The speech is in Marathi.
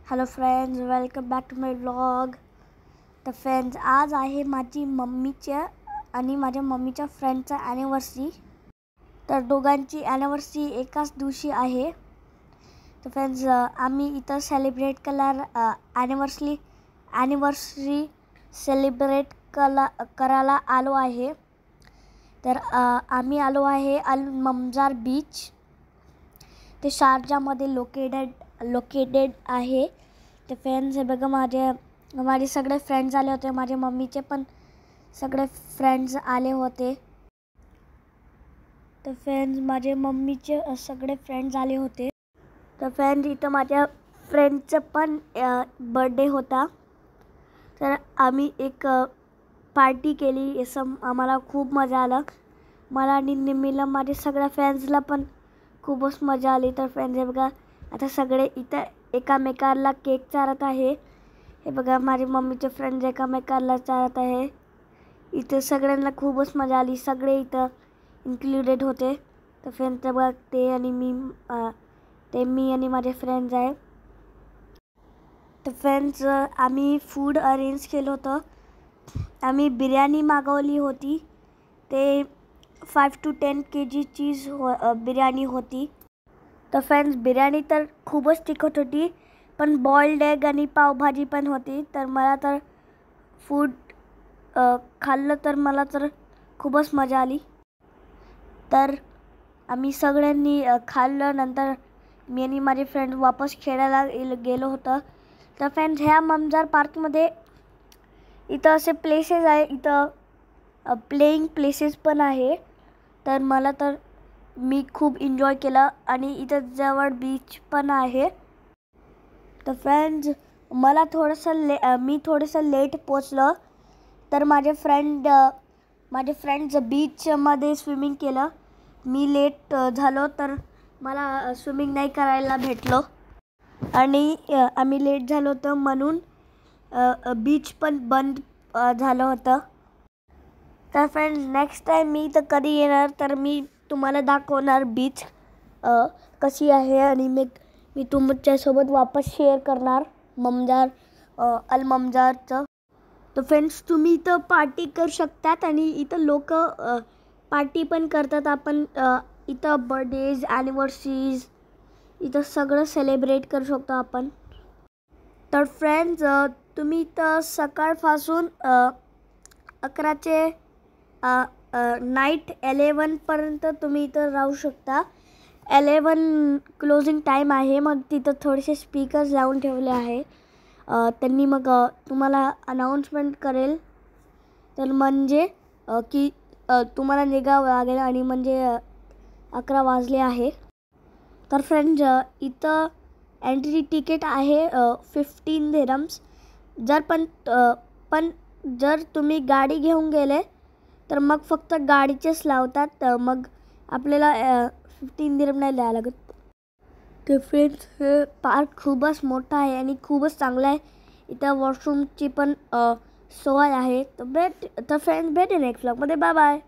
Hello friends, welcome back to my vlog. तर फ्रेंड्स, आज आहे माझी मम्मीच्या आणि माझ्या मम्मीच्या फ्रेंडचा ॲनिव्हर्सरी. तर दोघांची ॲनिव्हर्सरी एकाच दिवशी आहे. तर फ्रेंड्स, आम्ही इथं सेलिब्रेट ॲनिव्हर्सरी सेलिब्रेट करायला आलो आहे. तर आम्ही आलो आहे अल ममजार बीच. ते शारजामध्ये लोकेटेड आहे. तर फ्रेंड्स, हे बघा, माझे सगळे फ्रेंड्स आले होते. माझ्या मम्मीचे पण सगळे फ्रेंड्स आले होते. तर फ्रेंड्स, माझे मम्मीचे सगळे फ्रेंड्स आले होते. तर फ्रेंड्स, इथं माझ्या फ्रेंडचं पण बर्थडे होता. तर आम्ही एक पार्टी केली. असं आम्हाला खूप मजा आला. मला आणि निम्मीला, माझ्या सगळ्या फ्रेंड्सला पण खूपच मजा आली. तर फ्रेंड्स, हे बघा, आता सगळे इथं एकामेकाला केक चारत आहे. हे बघा, माझे मम्मीचे फ्रेंड्स एकामेकाला चारत आहे. इथं सगळ्यांना खूपच मजा आली. सगळे इथं इन्क्लुडेड होते. तर फ्रेंड्स, बघा, मी आणि माझे फ्रेंड्स आहे. तर फ्रेंड्स, आम्ही फूड अरेंज केलं होतं. आम्ही बिर्याणी मागवली होती. ते 5 to 10 kgची बिर्याणी होती. तर फ्रेंड्स, बिर्याणी तर खूपच तिखट होती, पण बॉइल्ड एग आणि पावभाजी पण होती. तर मला तर फूड खाल्लं तर मला तर खूपच मजा आली. तर आम्ही सगळ्यांनी खाल्लं. नंतर मी आणि माझे फ्रेंड वापस खेळायला गेलो होतं. तर फ्रेंड्स, ह्या ममजार पार्कमध्ये इथं असे प्लेसेस आहे. इथं प्लेइंग प्लेसेस पण आहे. तर मी खूप एन्जॉय केलं. आणि इथं जवळ बीच पण आहे. तर फ्रेंड्स, मी थोडंसं लेट पोचलं. तर माझे फ्रेंड्स बीचमध्ये स्विमिंग केलं. मी लेट झालो, तर मला स्विमिंग नाही करायला भेटलो. आणि आम्ही लेट झालो होतं म्हणून बीच पण बंद झालं होतं. तर फ्रेंड्स, नेक्स्ट टाईम मी तर कधी येणार, तर मी तुम्हाला दाखवणार बीच कशी आहे. आणि मी तुमच्यासोबत वापस शेअर करणार अल ममजारचं. तर फ्रेंड्स, तुम्ही इथं पार्टी करू शकतात. आणि इथं लोक पार्टी पण करतात. आपण इथं बर्थडेज, ॲनिव्हर्सरीज इथं सगळं सेलिब्रेट करू शकतो आपण. तर फ्रेंड्स, तुम्ही इथं सकाळपासून 11 नाईट 11पर्यंत तुम्ही इथं राहू शकता. 11 क्लोजिंग टाईम आहे. मग तिथं थोडेसे स्पीकर्स लावून ठेवले आहे. त्यांनी मग तुम्हाला अनाऊन्समेंट करेल. तर म्हणजे की तुम्हाला निघावं लागेल. आणि म्हणजे 11 वाजले आहे. तर फ्रेंड्स, इथं एंट्री तिकीट आहे 15 dirhams. जर तुम्ही गाडी घेऊन गेले तर मग फक्त गाडीचेच लावतात. मग आपल्याला 15 dirham नाही द्यायला लागत. तर फ्रेंड्स, हे पार्क खूपच मोठा आहे आणि खूपच चांगला आहे. इथं वॉशरूमची पण सोय आहे. तर फ्रेंड्स, भेटू नेक्स्ट व्लॉगमध्ये. Bye bye.